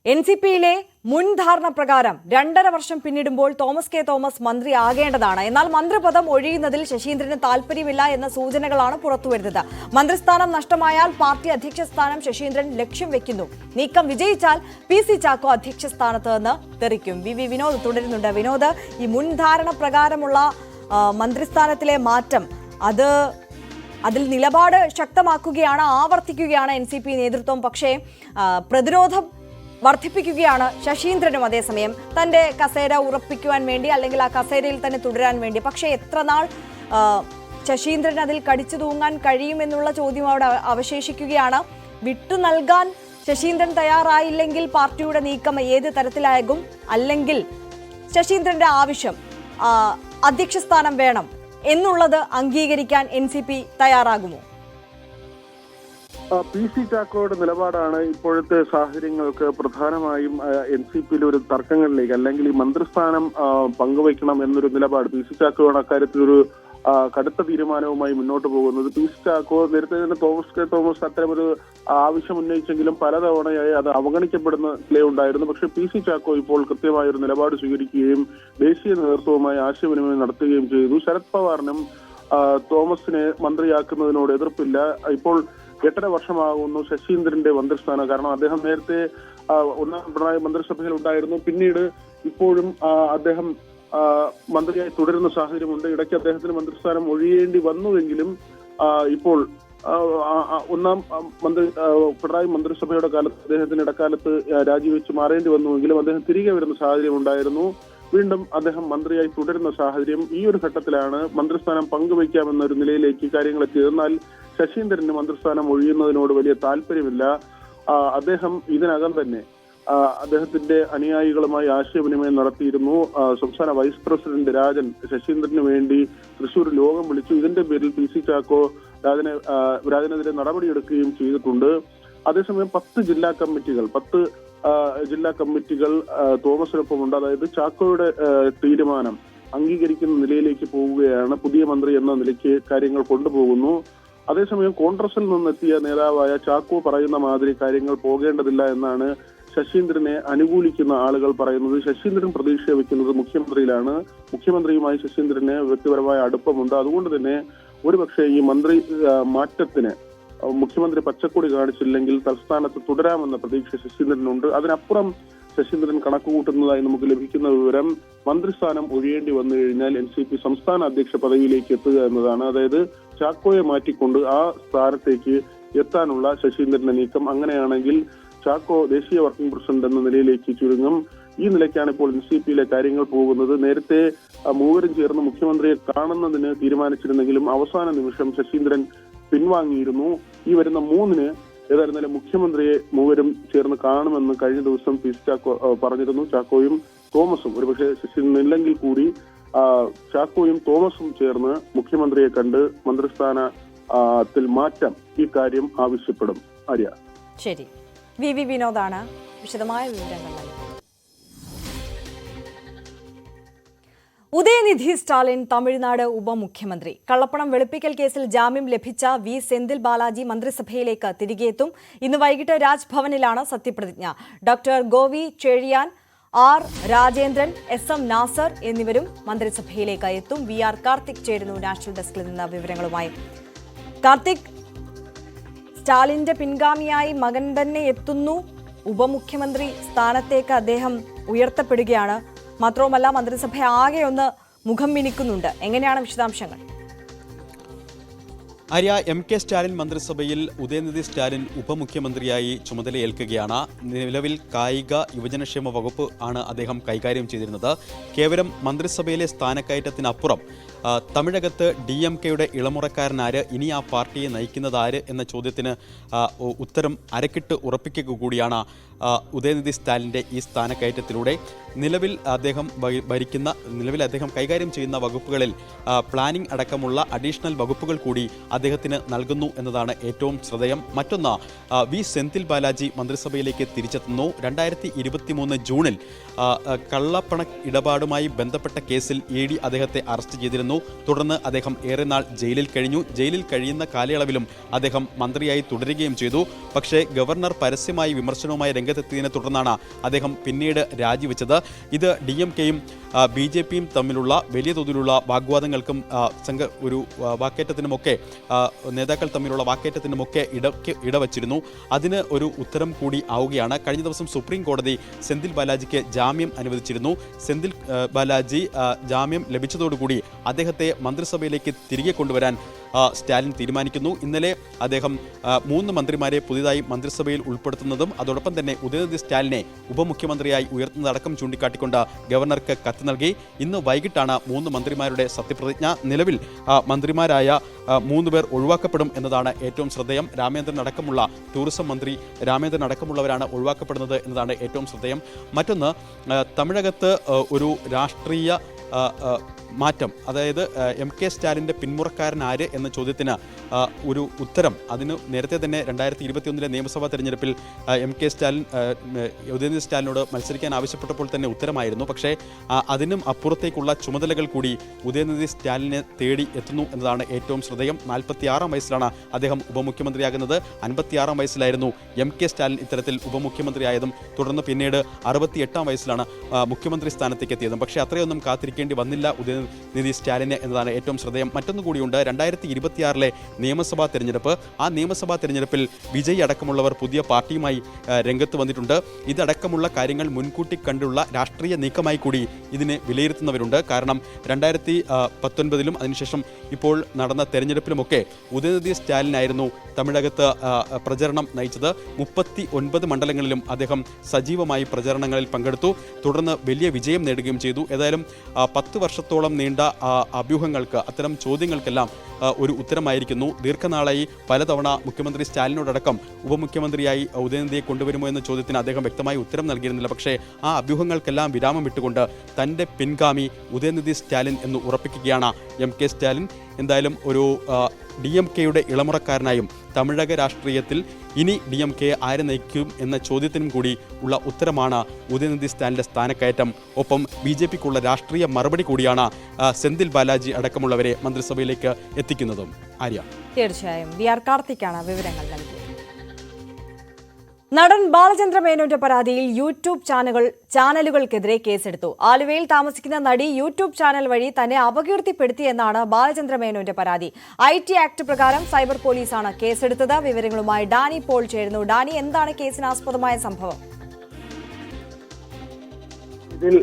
NCPയിലെ മുൻ ധാരണ പ്രകാരം 2.5 വർഷം പിന്നിടുമ്പോൾ തോമസ് കെ തോമസ് മന്ത്രിയാകേണ്ടതാണ്. എന്നാൽ മന്ത്രിപദം ഒഴിയുന്നതിൽ ശശീന്ദ്രന് താല്പര്യമില്ല എന്ന സൂചനകളാണ് പുറത്തുവരുന്നത്. മന്ത്രിസ്ഥാനം നഷ്ടമായാൽ പാർട്ടി അധ്യക്ഷ സ്ഥാനം ശശീന്ദ്രൻ ലക്ഷ്യം വെക്കുന്നു. നീക്കം വിജയിച്ചാൽ PC ചാക്കോ അധ്യക്ഷ സ്ഥാനത്ത് നിന്ന് തെറിക്കും. VV വിനോദ് തുടരുന്നുണ്ട്. വിനോദ്, ഈ മുൻ ധാരണ പ്രകാരമുള്ള മന്ത്രിസ്ഥാനത്തിലെ മാറ്റം അതിൽ നിലപാട് ശക്തമാക്കുകയാണ്, ആവർത്തിക്കുകയാണ് NCP നേതൃത്വം. പക്ഷേ പ്രതിരോധം വർദ്ധിപ്പിക്കുകയാണ് ശശീന്ദ്രനും. അതേസമയം തന്റെ കസേര ഉറപ്പിക്കുവാൻ വേണ്ടി, അല്ലെങ്കിൽ ആ കസേരയിൽ തന്നെ തുടരാൻ വേണ്ടി. പക്ഷേ എത്ര നാൾ ശശീന്ദ്രൻ അതിൽ കടിച്ചു തൂങ്ങാൻ കഴിയുമെന്നുള്ള ചോദ്യം അവിടെ അവശേഷിക്കുകയാണ്. വിട്ടു നൽകാൻ ശശീന്ദ്രൻ തയ്യാറായില്ലെങ്കിൽ പാർട്ടിയുടെ നീക്കം ഏത് തരത്തിലാകും? അല്ലെങ്കിൽ ശശീന്ദ്രന്റെ ആവശ്യം അധ്യക്ഷ സ്ഥാനം വേണം എന്നുള്ളത് അംഗീകരിക്കാൻ NCP തയ്യാറാകുമോ? PC ചാക്കോയുടെ നിലപാടാണ് ഇപ്പോഴത്തെ സാഹചര്യങ്ങൾക്ക് പ്രധാനമായും NCPയിലെ ഒരു തർക്കങ്ങളിലേക്ക്, അല്ലെങ്കിൽ ഈ മന്ത്രിസ്ഥാനം പങ്കുവയ്ക്കണം എന്നൊരു നിലപാട്. PC ചാക്കോയാണ് അക്കാര്യത്തിൽ ഒരു കടുത്ത തീരുമാനവുമായി മുന്നോട്ട് പോകുന്നത്. PC ചാക്കോ നേരത്തെ തന്നെ തോമസ് കെ തോമസ് അത്തരമൊരു ആവശ്യം ഉന്നയിച്ചെങ്കിലും പലതവണയായി അത് അവഗണിക്കപ്പെടുന്ന നിലയുണ്ടായിരുന്നു. പക്ഷേ PC ചാക്കോ ഇപ്പോൾ കൃത്യമായ ഒരു നിലപാട് സ്വീകരിക്കുകയും ദേശീയ നേതൃത്വവുമായി ആശയവിനിമയം നടത്തുകയും ചെയ്തു. ശരത് പവാറിനും തോമസിനെ മന്ത്രിയാക്കുന്നതിനോട് എതിർപ്പില്ല. ഇപ്പോൾ 8.5 വർഷമാകുന്നു ശശീന്ദ്രന്റെ മന്ത്രിസ്ഥാനം. കാരണം അദ്ദേഹം നേരത്തെ ഒന്നാം പിണറായി മന്ത്രിസഭയിൽ ഉണ്ടായിരുന്നു. പിന്നീട് ഇപ്പോഴും അദ്ദേഹം മന്ത്രിയായി തുടരുന്ന സാഹചര്യമുണ്ട്. ഇടയ്ക്ക് അദ്ദേഹത്തിന് മന്ത്രിസ്ഥാനം ഒഴിയേണ്ടി വന്നുവെങ്കിലും ഇപ്പോൾ ഒന്നാം പിണറായി മന്ത്രിസഭയുടെ കാലത്ത് അദ്ദേഹത്തിന് ഇടക്കാലത്ത് രാജിവെച്ച് മാറേണ്ടി വന്നുവെങ്കിലും അദ്ദേഹം തിരികെ വരുന്ന സാഹചര്യം ഉണ്ടായിരുന്നു. വീണ്ടും അദ്ദേഹം മന്ത്രിയായി തുടരുന്ന സാഹചര്യം. ഈ ഒരു ഘട്ടത്തിലാണ് മന്ത്രിസ്ഥാനം പങ്കുവയ്ക്കാമെന്നൊരു നിലയിലേക്ക് കാര്യങ്ങൾ എത്തിയത്. എന്നാൽ ശശീന്ദ്രന് മന്ത്രിസ്ഥാനം ഒഴിയുന്നതിനോട് വലിയ താല്പര്യമില്ല. അദ്ദേഹം ഇതിനകം തന്നെ അദ്ദേഹത്തിന്റെ അനുയായികളുമായി ആശയവിനിമയം നടത്തിയിരുന്നു. സംസ്ഥാന വൈസ് പ്രസിഡന്റ് രാജൻ ശശീന്ദ്രന് വേണ്ടി തൃശ്ശൂർ യോഗം വിളിച്ചു. ഇതിന്റെ പേരിൽ PC ചാക്കോ രാജനെതിരെ നടപടിയെടുക്കുകയും ചെയ്തിട്ടുണ്ട്. അതേസമയം 10 ജില്ലാ കമ്മിറ്റികൾ തോമസിനൊപ്പമുണ്ട്. അതായത് ചാക്കോയുടെ തീരുമാനം അംഗീകരിക്കുന്ന നിലയിലേക്ക് പോവുകയാണ്. പുതിയ മന്ത്രി എന്ന നിലയ്ക്ക് കാര്യങ്ങൾ കൊണ്ടുപോകുന്നു. അതേസമയം കോൺഗ്രസിൽ നിന്നെത്തിയ നേതാവായ ചാക്കോ പറയുന്ന മാതിരി കാര്യങ്ങൾ പോകേണ്ടതില്ല എന്നാണ് ശശീന്ദ്രനെ അനുകൂലിക്കുന്ന ആളുകൾ പറയുന്നത്. ശശീന്ദ്രൻ പ്രതീക്ഷ വെക്കുന്നത് മുഖ്യമന്ത്രിയിലാണ്. മുഖ്യമന്ത്രിയുമായി ശശീന്ദ്രന് വ്യക്തിപരമായ അടുപ്പമുണ്ട്. അതുകൊണ്ട് തന്നെ ഒരുപക്ഷെ ഈ മന്ത്രി മാറ്റത്തിന് മുഖ്യമന്ത്രി പച്ചക്കൊടി കാണിച്ചില്ലെങ്കിൽ തൽസ്ഥാനത്ത് തുടരാമെന്ന പ്രതീക്ഷ ശശീന്ദ്രനുണ്ട്. അതിനപ്പുറം ശശീന്ദ്രൻ കണക്കുകൂട്ടുന്നതായി നമുക്ക് ലഭിക്കുന്ന വിവരം മന്ത്രിസ്ഥാനം ഒഴിയേണ്ടി വന്നു കഴിഞ്ഞാൽ NCP സംസ്ഥാന അധ്യക്ഷ പദവിയിലേക്ക് എത്തുക എന്നതാണ്. അതായത് ചാക്കോയെ മാറ്റിക്കൊണ്ട് ആ സ്ഥാനത്തേക്ക് എത്താനുള്ള ശശീന്ദ്രന്റെ നീക്കം. അങ്ങനെയാണെങ്കിൽ ചാക്കോ ദേശീയ വർക്കിംഗ് പ്രസിഡന്റ് എന്ന നിലയിലേക്ക് ചുരുങ്ങും. ഈ നിലയ്ക്കാണ് ഇപ്പോൾ NCP-യിലെ കാര്യങ്ങൾ പോകുന്നത്. നേരത്തെ മൂവരും ചേർന്ന് മുഖ്യമന്ത്രിയെ കാണുന്നതിന് തീരുമാനിച്ചിരുന്നെങ്കിലും അവസാന നിമിഷം ശശീന്ദ്രൻ പിൻവാങ്ങിയിരുന്നു. ഈ വരുന്ന 3-ന് ഏതായിരുന്നാലും മുഖ്യമന്ത്രിയെ മൂവരും ചേർന്ന് കാണുമെന്ന് കഴിഞ്ഞ ദിവസം ചാക്കോ പറഞ്ഞിരുന്നു. ചാക്കോയും തോമസും, ഒരുപക്ഷെ ശശീന്ദ്രൻ ഇല്ലെങ്കിൽ കൂടി ചാക്കോയും തോമസും ചേർന്ന് മുഖ്യമന്ത്രിയെ കണ്ട് മന്ത്രിസ്ഥാനത്തിൽ മാറ്റം ഈ കാര്യം ആവശ്യപ്പെടും. ആര്യ. ശരി, വി വിനോദാണ് വിശദമായ വിവരങ്ങൾ നൽകിയത്. ഉദയനിധി സ്റ്റാലിൻ തമിഴ്നാട് ഉപമുഖ്യമന്ത്രി. കള്ളപ്പണം വെളുപ്പിക്കൽ കേസിൽ ജാമ്യം ലഭിച്ച വി സെന്തിൽ ബാലാജി മന്ത്രിസഭയിലേക്ക് തിരികെയെത്തും. ഇന്ന് വൈകിട്ട് രാജ്ഭവനിലാണ് സത്യപ്രതിജ്ഞ. Doctor Govi Chezhiyan, R Rajendran, SM Nasar എന്നിവരും മന്ത്രിസഭയിലേക്ക് എത്തും. VR കാർത്തിക് ചേരുന്നു നാഷണൽ ഡെസ്കിൽ നിന്ന് വിവരങ്ങളുമായി. കാർത്തിക്, സ്റ്റാലിന്റെ പിൻഗാമിയായി മകൻ തന്നെ എത്തുന്നു. ഉപമുഖ്യമന്ത്രി സ്ഥാനത്തേക്ക് അദ്ദേഹം ഉയർത്തപ്പെടുകയാണ്. മാത്രവുമല്ല, മന്ത്രിസഭ ആകെ ഒന്ന് മുഖം മിനുക്കുന്നുണ്ട്. എങ്ങനെയാണ് വിശദാംശങ്ങൾ? ആര്യ, MK സ്റ്റാലിൻ മന്ത്രിസഭയിൽ ഉദയനിധി സ്റ്റാലിൻ ഉപമുഖ്യമന്ത്രിയായി ചുമതലയേൽക്കുകയാണ്. നിലവിൽ കായിക യുവജനക്ഷേമ വകുപ്പ് ആണ് അദ്ദേഹം കൈകാര്യം ചെയ്തിരുന്നത്. കേവലം മന്ത്രിസഭയിലെ സ്ഥാനക്കയറ്റത്തിനപ്പുറം തമിഴകത്ത് DMK-യുടെ ഇളമുറക്കാരനാര്, ഇനി ആ പാർട്ടിയെ നയിക്കുന്നതാര് എന്ന ചോദ്യത്തിന് ഉത്തരം അരക്കിട്ട് ഉറപ്പിക്കുക കൂടിയാണ് ഉദയനിധി സ്റ്റാലിൻ്റെ ഈ സ്ഥാനക്കയറ്റത്തിലൂടെ. നിലവിൽ അദ്ദേഹം കൈകാര്യം ചെയ്യുന്ന വകുപ്പുകളിൽ പ്ലാനിംഗ് അടക്കമുള്ള അഡീഷണൽ വകുപ്പുകൾ കൂടി അദ്ദേഹത്തിന് നൽകുന്നു എന്നതാണ് ഏറ്റവും ശ്രദ്ധേയം. മറ്റൊന്ന്, വി സെന്തിൽ ബാലാജി മന്ത്രിസഭയിലേക്ക് തിരിച്ചെത്തുന്നു. 2023 ജൂണിൽ കള്ളപ്പണ ഇടപാടുമായി ബന്ധപ്പെട്ട കേസിൽ ED അദ്ദേഹത്തെ അറസ്റ്റ് ചെയ്തിരുന്നു. തുടർന്ന് അദ്ദേഹം ഏറെ നാൾ ജയിലിൽ കഴിഞ്ഞു. ജയിലിൽ കഴിയുന്ന കാലയളവിലും അദ്ദേഹം മന്ത്രിയായി തുടരുകയും ചെയ്തു. പക്ഷേ ഗവർണർ പരസ്യമായി വിമർശനവുമായി രംഗത്തെത്തിയതിനെ തുടർന്നാണ് അദ്ദേഹം പിന്നീട് രാജിവെച്ചത്. ഇത് DMK-യും BJP-യും തമ്മിലുള്ള വലിയ തോതിലുള്ള വാഗ്വാദങ്ങൾക്കും ഒരു വാക്കേറ്റത്തിനുമൊക്കെ നേതാക്കൾ തമ്മിലുള്ള വാക്കേറ്റത്തിനുമൊക്കെ ഇടവച്ചിരുന്നു. അതിന് ഒരു ഉത്തരം കൂടി ആവുകയാണ്. കഴിഞ്ഞ ദിവസം സുപ്രീം കോടതി സെന്തിൽ ബാലാജിക്ക് ജാമ്യം അനുവദിച്ചിരുന്നു. സെന്തിൽ ബാലാജി ജാമ്യം ലഭിച്ചതോടുകൂടി അദ്ദേഹത്തെ മന്ത്രിസഭയിലേക്ക് തിരികെ കൊണ്ടുവരാൻ സ്റ്റാലിൻ തീരുമാനിക്കുന്നു. ഇന്നലെ അദ്ദേഹം 3 മന്ത്രിമാരെ പുതിയതായി മന്ത്രിസഭയിൽ ഉൾപ്പെടുത്തുന്നതും അതോടൊപ്പം തന്നെ ഉദയനിധി സ്റ്റാലിനെ ഉപമുഖ്യമന്ത്രിയായി ഉയർത്തുന്നതടക്കം ചൂണ്ടിക്കാട്ടിക്കൊണ്ട് ഗവർണർക്ക് കത്ത് നൽകി. ഇന്ന് വൈകിട്ടാണ് 3 മന്ത്രിമാരുടെ സത്യപ്രതിജ്ഞ. നിലവിൽ മന്ത്രിമാരായ 3 പേർ ഒഴിവാക്കപ്പെടും എന്നതാണ് ഏറ്റവും ശ്രദ്ധേയം. രാമേന്ദ്രൻ അടക്കമുള്ള ടൂറിസം മന്ത്രി രാമേന്ദ്രൻ അടക്കമുള്ളവരാണ് ഒഴിവാക്കപ്പെടുന്നത് എന്നതാണ് ഏറ്റവും ശ്രദ്ധേയം. മറ്റൊന്ന്, തമിഴകത്ത് ഒരു രാഷ്ട്രീയ മാറ്റം, അതായത് MK സ്റ്റാലിൻ്റെ പിന്മുറക്കാരനാര് എന്ന ചോദ്യത്തിന് ഒരു ഉത്തരം അതിന് നേരത്തെ തന്നെ 2021 നിയമസഭാ തെരഞ്ഞെടുപ്പിൽ MK സ്റ്റാലിൻ ഉദയനിധി സ്റ്റാലിനോട് മത്സരിക്കാൻ ആവശ്യപ്പെട്ടപ്പോൾ തന്നെ ഉത്തരമായിരുന്നു. പക്ഷേ അതിനും അപ്പുറത്തേക്കുള്ള ചുമതലകൾ കൂടി ഉദയനിധി സ്റ്റാലിനെ തേടി എത്തുന്നു എന്നതാണ് ഏറ്റവും ശ്രദ്ധേയം. 46-ാം വയസ്സിലാണ് അദ്ദേഹം ഉപമുഖ്യമന്ത്രിയാകുന്നത്. 56-ാം വയസ്സിലായിരുന്നു MK സ്റ്റാലിൻ ഇത്തരത്തിൽ ഉപമുഖ്യമന്ത്രിയായതും. തുടർന്ന് പിന്നീട് 68-ാം വയസ്സിലാണ് മുഖ്യമന്ത്രി സ്ഥാനത്തേക്ക് എത്തിയതും. പക്ഷേ അത്രയൊന്നും കാത്തിരിക്കേണ്ടി വന്നില്ല ഉദയനിധി സ്റ്റാലിന് എന്നതാണ് ഏറ്റവും ശ്രദ്ധേയം. മറ്റൊന്നു കൂടിയുണ്ട്, 2026-ലെ നിയമസഭാ തെരഞ്ഞെടുപ്പ്. ആ നിയമസഭാ തെരഞ്ഞെടുപ്പിൽ വിജയ് അടക്കമുള്ളവർ പുതിയ പാർട്ടിയുമായി രംഗത്ത് വന്നിട്ടുണ്ട്. ഇതടക്കമുള്ള കാര്യങ്ങൾ മുൻകൂട്ടി കണ്ടുള്ള രാഷ്ട്രീയ നീക്കമായി കൂടി ഇതിനെ വിലയിരുത്തുന്നവരുണ്ട്. കാരണം 2019-ലും അതിനുശേഷം ഇപ്പോൾ നടന്ന തെരഞ്ഞെടുപ്പിലുമൊക്കെ ഉദയനിധി സ്റ്റാലിനായിരുന്നു തമിഴകത്ത് പ്രചരണം നയിച്ചത്. 39 മണ്ഡലങ്ങളിലും അദ്ദേഹം സജീവമായി പ്രചരണങ്ങളിൽ പങ്കെടുത്തു. തുടർന്ന് വലിയ വിജയം നേടുകയും ചെയ്തു. ഏതായാലും 10 വർഷത്തോളം നീണ്ട അഭ്യൂഹങ്ങൾക്ക്, അത്തരം ചോദ്യങ്ങൾക്കെല്ലാം ഒരു ഉത്തരമായിരിക്കുന്നു. ദീർഘനാളായി പലതവണ മുഖ്യമന്ത്രി സ്റ്റാലിനോടക്കം ഉപമുഖ്യമന്ത്രിയായി ഉദയനിധിയെ കൊണ്ടുവരുമോ എന്ന ചോദ്യത്തിന് അദ്ദേഹം വ്യക്തമായി ഉത്തരം നൽകിയിരുന്നില്ല. പക്ഷേ ആ അഭ്യൂഹങ്ങൾക്കെല്ലാം വിരാമം വിട്ടുകൊണ്ട് തൻ്റെ പിൻഗാമി ഉദയനിധി സ്റ്റാലിൻ എന്ന് ഉറപ്പിക്കുകയാണ് MK സ്റ്റാലിൻ. എന്തായാലും ഒരു DMK-യുടെ ഇളമുറക്കാരനായും തമിഴക രാഷ്ട്രീയത്തിൽ ഇനി DMK ആരെ നയിക്കും എന്ന ചോദ്യത്തിനും കൂടി ഉള്ള ഉത്തരമാണ് ഉദയനിധി സ്റ്റാലിൻ്റെ സ്ഥാനക്കയറ്റം. ഒപ്പം BJP-ക്കുള്ള രാഷ്ട്രീയ മറുപടി കൂടിയാണ് സെന്തിൽ ബാലാജി അടക്കമുള്ളവരെ മന്ത്രിസഭയിലേക്ക് എത്തിക്കുന്നതും. ആര്യ. തീർച്ചയായും VR കാർത്തിക്കാണ് വിവരങ്ങൾ നൽകിയത്. നടൻ ബാലചന്ദ്ര മേനോന്റെ പരാതിയിൽ യൂട്യൂബ് ചാനലുകൾക്കെതിരെ കേസെടുത്തു. ആലുവയിൽ താമസിക്കുന്ന നടി യൂട്യൂബ് ചാനൽ വഴി തന്നെ അപകീർത്തിപ്പെടുത്തിയെന്നാണ് ബാലചന്ദ്ര മേനോന്റെ പരാതി. IT ആക്ട് പ്രകാരം സൈബർ പോലീസാണ് കേസെടുത്തത്. വിവരങ്ങളുമായി ഡാനി പോൾ ചേരുന്നു. ഡാനി, എന്താണ് കേസിനാസ്പദമായ സംഭവം? ഇതിൽ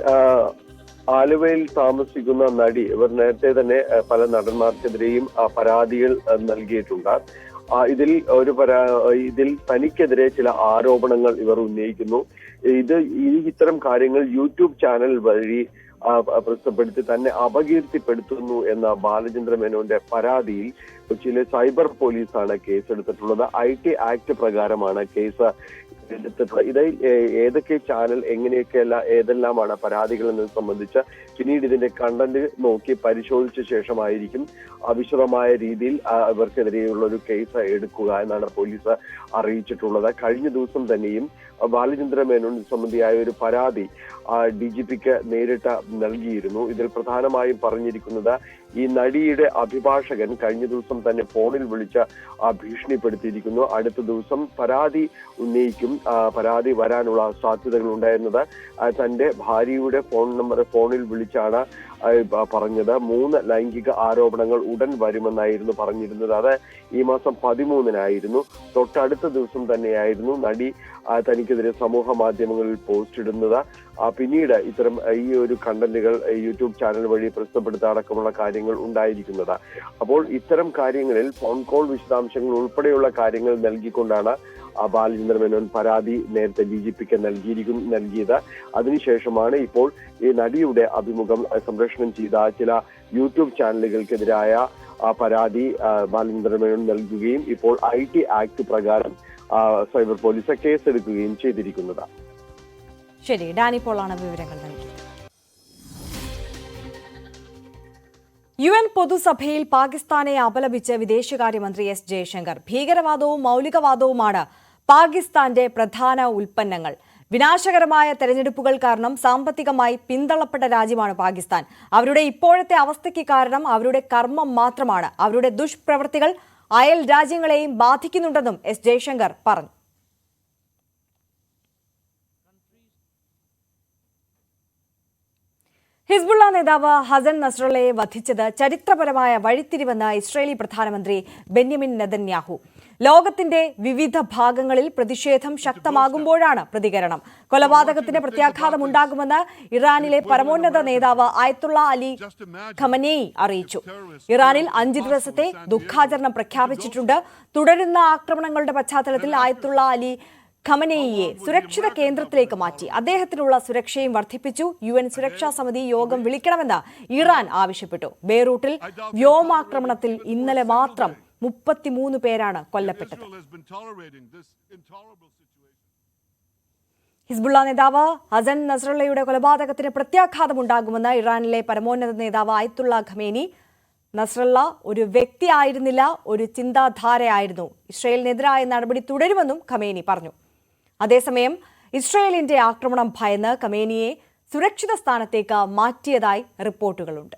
ആലുവയിൽ താമസിക്കുന്ന നടി ഇവർ നേരത്തെ തന്നെ പല നടന്മാർക്കെതിരെയും പരാതികൾ നൽകിയിട്ടുണ്ട്. ഇതിൽ തനിക്കെതിരെ ചില ആരോപണങ്ങൾ ഇവർ ഉന്നയിക്കുന്നു. ഇത്തരം കാര്യങ്ങൾ യൂട്യൂബ് ചാനൽ വഴി പ്രസിദ്ധപ്പെടുത്തി തന്നെ അപകീർത്തിപ്പെടുത്തുന്നു എന്ന ബാലചന്ദ്ര മേനോന്റെ പരാതിയിൽ കൊച്ചിയിലെ സൈബർ പോലീസാണ് കേസെടുത്തിട്ടുള്ളത്. IT ആക്ട് പ്രകാരമാണ് കേസ് എടുത്തിട്ടുള്ളത്. ഇതിൽ ഏതൊക്കെ ചാനൽ ഏതെല്ലാമാണ് പരാതികൾ എന്നത് സംബന്ധിച്ച് പിന്നീട് ഇതിന്റെ കണ്ടന്റ് നോക്കി പരിശോധിച്ച ശേഷമായിരിക്കും വിശദമായ രീതിയിൽ ഇവർക്കെതിരെയുള്ള ഒരു കേസ് എടുക്കുക എന്നാണ് പോലീസ് അറിയിച്ചിട്ടുള്ളത്. കഴിഞ്ഞ ദിവസം തന്നെയും ബാലചന്ദ്ര മേനോൻ സംബന്ധിയായ ഒരു പരാതി DGPക്ക് നേരിട്ട് നൽകിയിരുന്നു. ഇതിൽ പ്രധാനമായും പറഞ്ഞിരിക്കുന്നത് ഈ നടിയുടെ അഭിഭാഷകൻ കഴിഞ്ഞ ദിവസം തന്നെ ഫോണിൽ വിളിച്ച് ഭീഷണിപ്പെടുത്തിയിരിക്കുന്നു. അടുത്ത ദിവസം പരാതി ഉന്നയിക്കും, പരാതി വരാനുള്ള സാധ്യതകൾ ഉണ്ടായിരുന്നത് തന്റെ ഭാര്യയുടെ ഫോണിൽ വിളിച്ചാണ് പറഞ്ഞത്. 3 ലൈംഗിക ആരോപണങ്ങൾ ഉടൻ വരുമെന്നായിരുന്നു പറഞ്ഞിരുന്നത്. അത് ഈ മാസം 13-നായിരുന്നു. തൊട്ടടുത്ത ദിവസം തന്നെയായിരുന്നു നടി തനിക്കെതിരെ സമൂഹ മാധ്യമങ്ങളിൽ പോസ്റ്റ് ഇടുന്നത്. പിന്നീട് ഇത്തരം ഈ ഒരു കണ്ടന്റുകൾ യൂട്യൂബ് ചാനൽ വഴി പ്രസിദ്ധപ്പെടുത്താൻ അടക്കമുള്ള കാര്യങ്ങൾ ഉണ്ടായിരിക്കുന്നത്. അപ്പോൾ ഇത്തരം കാര്യങ്ങളിൽ ഫോൺ കോൾ വിശദാംശങ്ങൾ ഉൾപ്പെടെയുള്ള കാര്യങ്ങൾ നൽകിക്കൊണ്ടാണ് ബാലചന്ദ്ര മേനോൻ പരാതി നേരത്തെ DGPക്ക് നൽകിയത്. അതിനുശേഷമാണ് ഇപ്പോൾ ഈ നടിയുടെ അഭിമുഖം സംപ്രേഷണം ചെയ്ത ചില യൂട്യൂബ് ചാനലുകൾക്കെതിരായ പരാതി ബാലചന്ദ്ര മേനോൻ നൽകുകയും ഇപ്പോൾ IT ആക്ട് പ്രകാരം സൈബർ പോലീസ് കേസെടുക്കുകയും ചെയ്തിരിക്കുന്നത്. ശരി, ഡാനി പോളാണ് വിവരങ്ങൾ നൽകിയത്. UN പൊതുസഭയിൽ പാകിസ്ഥാനെ അപലപിച്ച് വിദേശകാര്യമന്ത്രി S. ജയശങ്കർ. ഭീകരവാദവും മൗലികവാദവുമാണ് പാകിസ്ഥാന്റെ പ്രധാന ഉൽപ്പന്നങ്ങൾ. വിനാശകരമായ തെരഞ്ഞെടുപ്പുകൾ കാരണം സാമ്പത്തികമായി പിന്തള്ളപ്പെട്ട രാജ്യമാണ് പാകിസ്ഥാൻ. അവരുടെ ഇപ്പോഴത്തെ അവസ്ഥയ്ക്ക് കാരണം അവരുടെ കർമ്മം മാത്രമാണ്. അവരുടെ ദുഷ്പ്രവൃത്തികൾ അയൽ രാജ്യങ്ങളെയും ബാധിക്കുന്നുണ്ടെന്നും S. ജയശങ്കർ പറഞ്ഞു. ഹിസ്ബുള്ള നേതാവ് ഹസൻ നസ്രള്ളയെ വധിച്ചത് ചരിത്രപരമായ വഴിത്തിരിവെന്ന് ഇസ്രയേലി പ്രധാനമന്ത്രി ബെന്യാമിൻ നെതന്യാഹു. ലോകത്തിന്റെ വിവിധ ഭാഗങ്ങളിൽ പ്രതിഷേധം ശക്തമാകുമ്പോഴാണ് പ്രതികരണം. കൊലപാതകത്തിന് പ്രത്യാഘാതമുണ്ടാകുമെന്ന് ഇറാനിലെ പരമോന്നത നേതാവ് ആയത്തുള്ള അലി ഖമനേയി അറിയിച്ചു. ഇറാനിൽ 5 ദിവസത്തെ ദുഃഖാചരണം പ്രഖ്യാപിച്ചിട്ടുണ്ട്. തുടരുന്ന ആക്രമണങ്ങളുടെ പശ്ചാത്തലത്തിൽ ആയത്തുള്ള അലി ഖമനേയിയെ സുരക്ഷിത കേന്ദ്രത്തിലേക്ക് മാറ്റി. അദ്ദേഹത്തിനുള്ള സുരക്ഷയും വർദ്ധിപ്പിച്ചു. UN സുരക്ഷാ സമിതി യോഗം വിളിക്കണമെന്ന് ഇറാൻ ആവശ്യപ്പെട്ടു. ബെയ്റൂട്ടിൽ വ്യോമാക്രമണത്തിൽ ഇന്നലെ മാത്രം 33 പേരാണ് കൊല്ലപ്പെട്ടത്. ഹിസ്ബുള്ള നേതാവ് ഹസൻ നസ്രള്ളയുടെ കൊലപാതകത്തിന് പ്രത്യാഘാതമുണ്ടാകുമെന്ന് ഇറാനിലെ പരമോന്നത നേതാവ് ആയത്തുള്ള ഖമേനി. നസ്രള്ള ഒരു വ്യക്തി ആയിരുന്നില്ല, ഒരു ചിന്താധാരയായിരുന്നു. ഇസ്രയേലിനെതിരായ നടപടി തുടരുമെന്നും ഖമേനി പറഞ്ഞു. അതേസമയം ഇസ്രയേലിന്റെ ആക്രമണം ഭയന്ന് ഖമേനിയെ സുരക്ഷിത സ്ഥാനത്തേക്ക് മാറ്റിയതായി റിപ്പോർട്ടുകളുണ്ട്.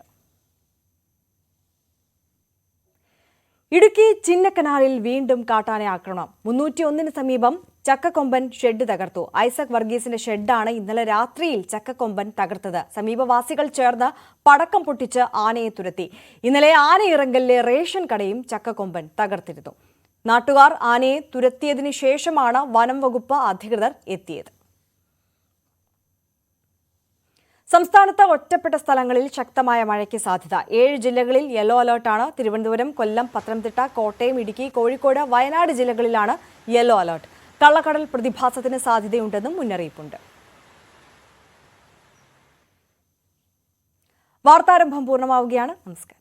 ഇടുക്കി ചിന്നക്കനാലിൽ വീണ്ടും കാട്ടാന ആക്രമണം. 301 സമീപം ചക്കക്കൊമ്പൻ ഷെഡ് തകർത്തു. ഐസക് വർഗീസിന്റെ ഷെഡാണ് ഇന്നലെ രാത്രിയിൽ ചക്കക്കൊമ്പൻ തകർത്തത്. സമീപവാസികൾ ചേർന്ന് പടക്കം പൊട്ടിച്ച് ആനയെ തുരത്തി. ഇന്നലെ ആനയിറങ്കലിലെ റേഷൻ കടയും ചക്കക്കൊമ്പൻ തകർത്തിരുന്നു. നാട്ടുകാർ ആനയെ തുരത്തിയതിനു ശേഷമാണ് വനം വകുപ്പ് അധികൃതർ എത്തിയത്. സംസ്ഥാനത്ത് ഒറ്റപ്പെട്ട സ്ഥലങ്ങളിൽ ശക്തമായ മഴയ്ക്ക് സാധ്യത. 7 ജില്ലകളിൽ യെല്ലോ അലർട്ടാണ്. തിരുവനന്തപുരം, കൊല്ലം, പത്തനംതിട്ട, കോട്ടയം, ഇടുക്കി, കോഴിക്കോട്, വയനാട് ജില്ലകളിലാണ് യെല്ലോ അലർട്ട്. കള്ളക്കടൽ പ്രതിഭാസത്തിന് സാധ്യതയുണ്ടെന്നും മുന്നറിയിപ്പുണ്ട്. വാർത്താരംഭം പൂർണ്ണമാവുകയാണ്. നമസ്കാരം.